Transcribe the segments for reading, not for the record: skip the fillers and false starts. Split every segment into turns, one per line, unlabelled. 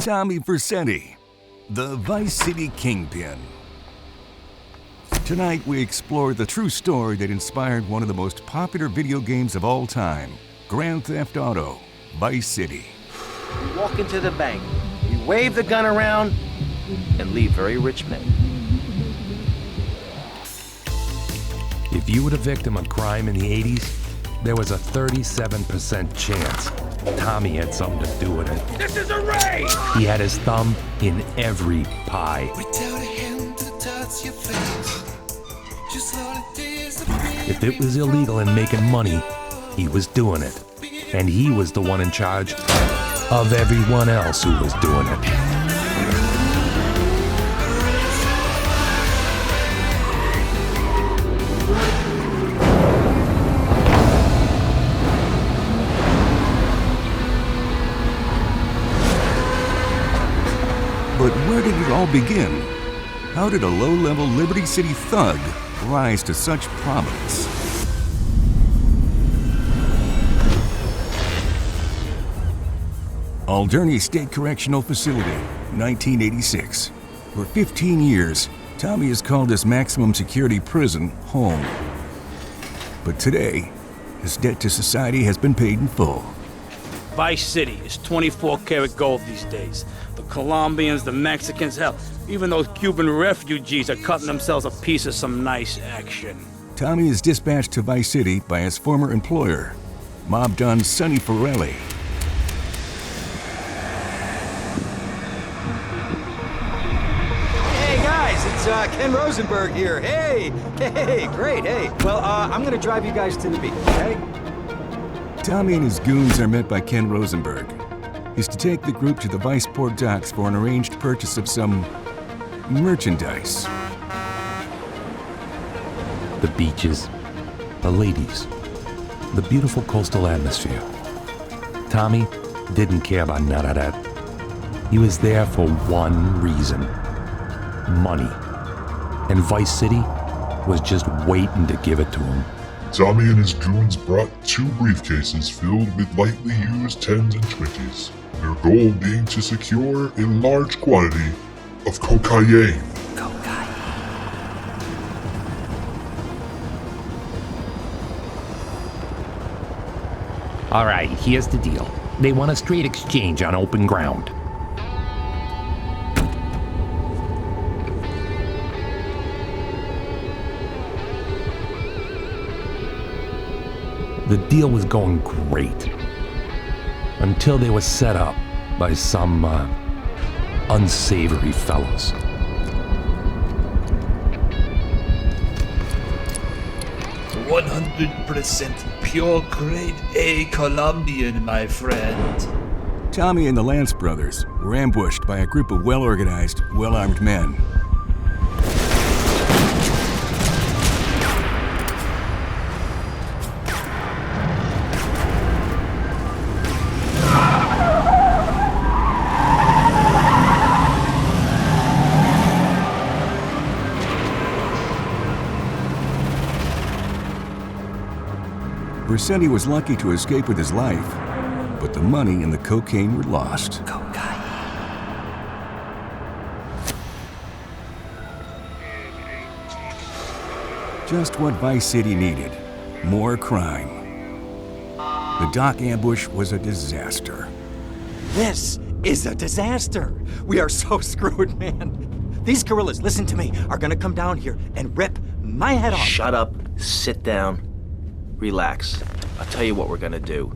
Tommy Vercetti, the Vice City Kingpin. Tonight we explore the true story that inspired one of the most popular video games of all time, Grand Theft Auto, Vice City.
You walk into the bank, you wave the gun around, and leave very rich men.
If you were a victim of crime in the 80s, there was a 37% chance Tommy had something to do with it.
This is a raid!
He had his thumb in every pie. If it was illegal and making money, he was doing it. And he was the one in charge of everyone else who was doing it.
But where did it all begin? How did a low-level Liberty City thug rise to such prominence? Alderney State Correctional Facility, 1986. For 15 years, Tommy has called his maximum security prison home. But today, his debt to society has been paid in full.
Vice City is 24-karat gold these days. The Colombians, the Mexicans, hell, even those Cuban refugees are cutting themselves a piece of some nice action.
Tommy is dispatched to Vice City by his former employer, mob don Sonny Forelli.
Hey guys, it's Ken Rosenberg here. Hey, great, hey. Well, I'm gonna drive you guys to the beach, okay?
Tommy and his goons are met by Ken Rosenberg. He's to take the group to the Viceport docks for an arranged purchase of some merchandise.
The beaches, the ladies, the beautiful coastal atmosphere. Tommy didn't care about none of that. He was there for one reason: money. And Vice City was just waiting to give it to him.
Tommy and his goons brought 2 briefcases filled with lightly used 10s and 20s, their goal being to secure a large quantity of cocaine.
All right, here's the deal. They want a straight exchange on open ground. The deal was going great until they were set up by some unsavory fellows.
%100% pure grade A Colombian, my friend.
Tommy and the Lance brothers were ambushed by a group of well-organized, well-armed men. Vercetti was lucky to escape with his life, but the money and the cocaine were lost. Just what Vice City needed: more crime. The dock ambush was a disaster.
This is a disaster. We are so screwed, man. These gorillas, listen to me, are gonna come down here and rip my head off.
Shut up, sit down, relax. I'll tell you what we're gonna do.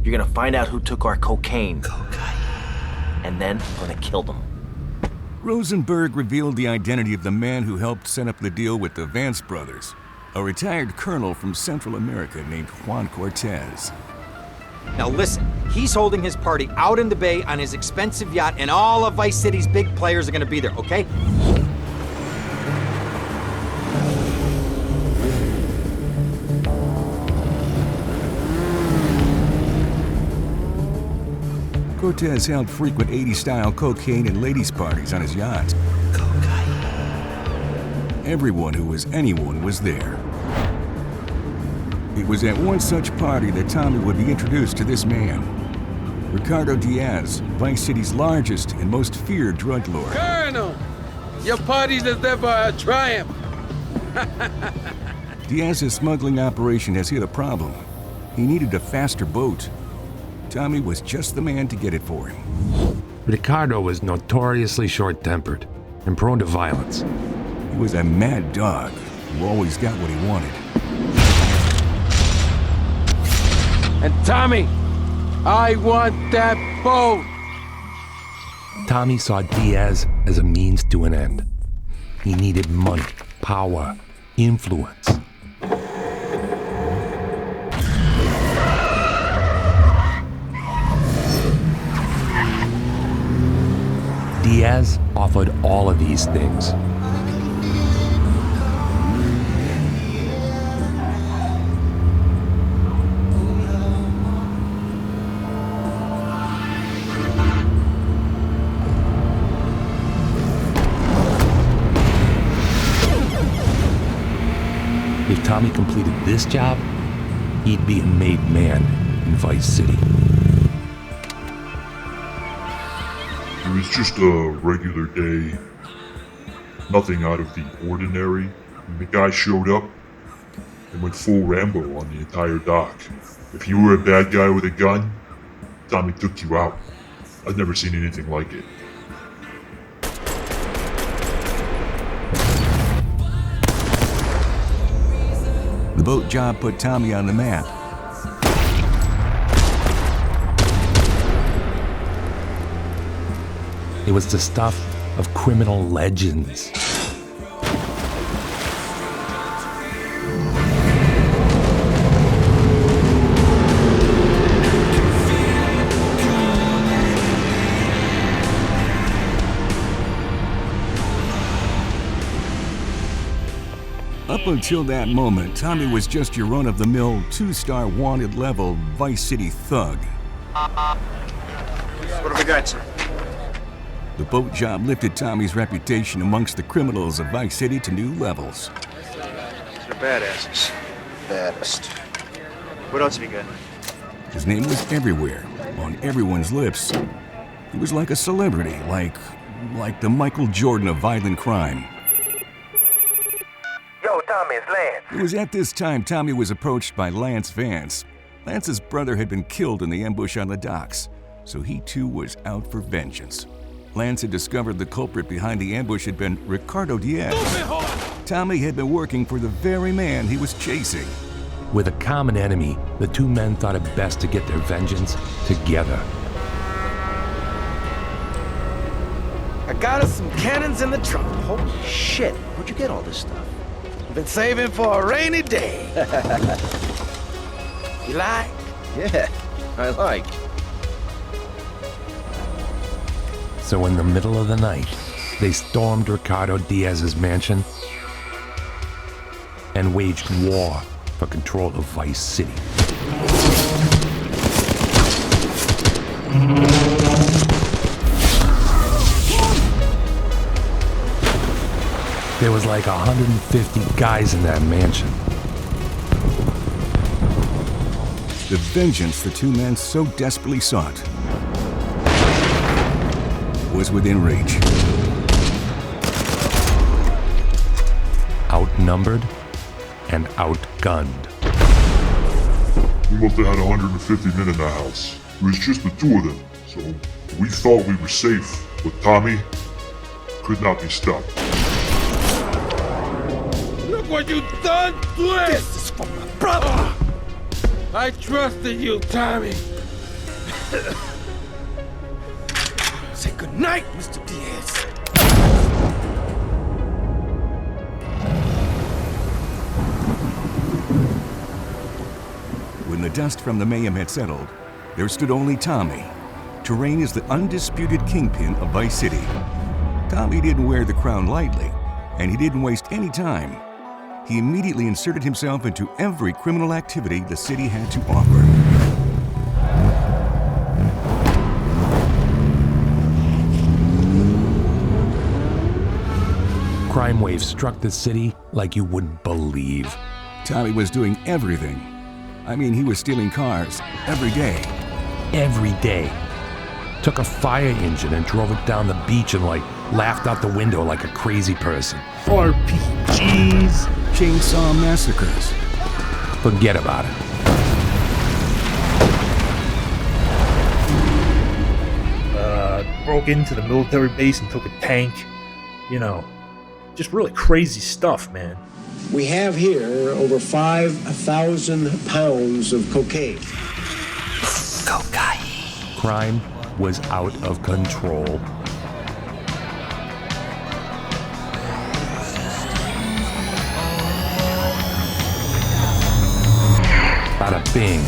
You're gonna find out who took our cocaine. And then we're gonna kill them.
Rosenberg revealed the identity of the man who helped set up the deal with the Vance brothers, a retired colonel from Central America named Juan Cortez.
Now listen, he's holding his party out in the bay on his expensive yacht, and all of Vice City's big players are gonna be there, okay?
Cortez held frequent 80s-style cocaine and ladies' parties on his yacht. Everyone who was anyone was there. It was at one such party that Tommy would be introduced to this man, Ricardo Diaz, Vice City's largest and most feared drug lord.
Colonel, your party's as ever a triumph.
Diaz's smuggling operation has hit a problem. He needed a faster boat. Tommy was just the man to get it for him.
Ricardo was notoriously short-tempered and prone to violence.
He was a mad dog who always got what he wanted.
And Tommy, I want that boat.
Tommy saw Diaz as a means to an end. He needed money, power, influence. Diaz offered all of these things. If Tommy completed this job, he'd be a made man in Vice City.
It was just a regular day. Nothing out of the ordinary. When the guy showed up and went full Rambo on the entire dock. If you were a bad guy with a gun, Tommy took you out. I've never seen anything like it.
The boat job put Tommy on the map.
It was the stuff of criminal legends.
Up until that moment, Tommy was just your run-of-the-mill, two-star wanted level Vice City thug.
What have we got, sir?
The boat job lifted Tommy's reputation amongst the criminals of Vice City to new levels.
They're badasses. Baddest. What else have you got?
His name was everywhere, on everyone's lips. He was like a celebrity, like the Michael Jordan of violent crime.
Yo, Tommy, it's Lance.
It was at this time Tommy was approached by Lance Vance. Lance's brother had been killed in the ambush on the docks, so he too was out for vengeance. Lance had discovered the culprit behind the ambush had been Ricardo Diaz. Tommy had been working for the very man he was chasing.
With a common enemy, the two men thought it best to get their vengeance together.
I got us some cannons in the trunk.
Holy shit, where'd you get all this stuff?
Been saving for a rainy day. You like?
Yeah, I like.
So in the middle of the night, they stormed Ricardo Diaz's mansion and waged war for control of Vice City. There was like 150 guys in that mansion.
The vengeance the two men so desperately sought was within reach.
Outnumbered and outgunned.
We must have had 150 men in the house. It was just the two of them, so we thought we were safe. But Tommy could not be stopped.
Look what you done to it!
This is for my brother!
I trusted you, Tommy.
Say goodnight, Mr. Diaz.
When the dust from the mayhem had settled, there stood only Tommy, to reign as the undisputed kingpin of Vice City. Tommy didn't wear the crown lightly, and he didn't waste any time. He immediately inserted himself into every criminal activity the city had to offer.
Crime waves struck the city like you wouldn't believe.
Tommy was doing everything. I mean, he was stealing cars every day.
Every day, took a fire engine and drove it down the beach and laughed out the window like a crazy person.
RPGs.
Chainsaw massacres.
Forget about it.
Broke into the military base and took a tank. You know, just really crazy stuff, man.
We have here over 5,000 pounds of cocaine.
Crime was out of control. Bada bing.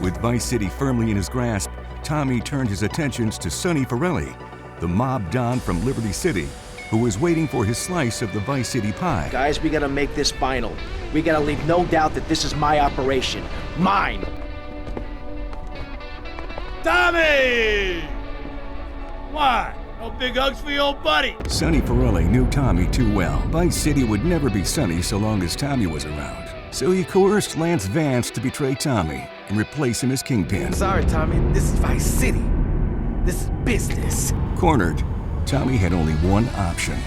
With Vice City firmly in his grasp, Tommy turned his attentions to Sonny Forelli, the mob don from Liberty City, who was waiting for his slice of the Vice City pie.
Guys, we gotta make this final. We gotta leave no doubt that this is my operation. Mine!
Tommy! Why? No big hugs for your old buddy.
Sonny Forelli knew Tommy too well. Vice City would never be Sonny so long as Tommy was around. So he coerced Lance Vance to betray Tommy and replace him as Kingpin.
Sorry, Tommy. This is Vice City. This is business.
Cornered, Tommy had only one option.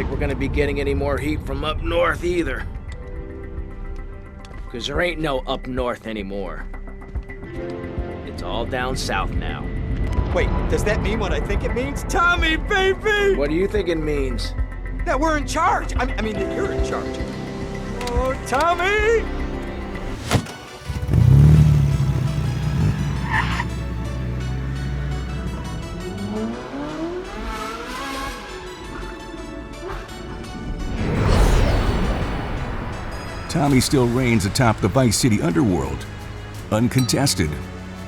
We're gonna be getting any more heat from up north either. Cause there ain't no up north anymore. It's all down south now.
Wait, does that mean what I think it means? Tommy, baby!
What do you think it means?
That we're in charge. I mean that you're in charge. Oh, Tommy!
Tommy still reigns atop the Vice City underworld. Uncontested,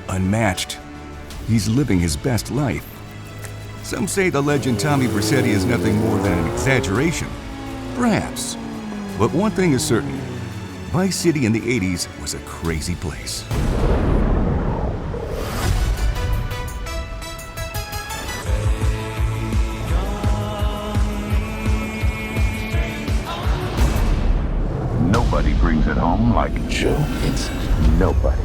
unmatched. He's living his best life. Some say the legend Tommy Vercetti is nothing more than an exaggeration. Perhaps. But one thing is certain. Vice City in the 80s was a crazy place.
Nobody brings it home like Joe. It's nobody.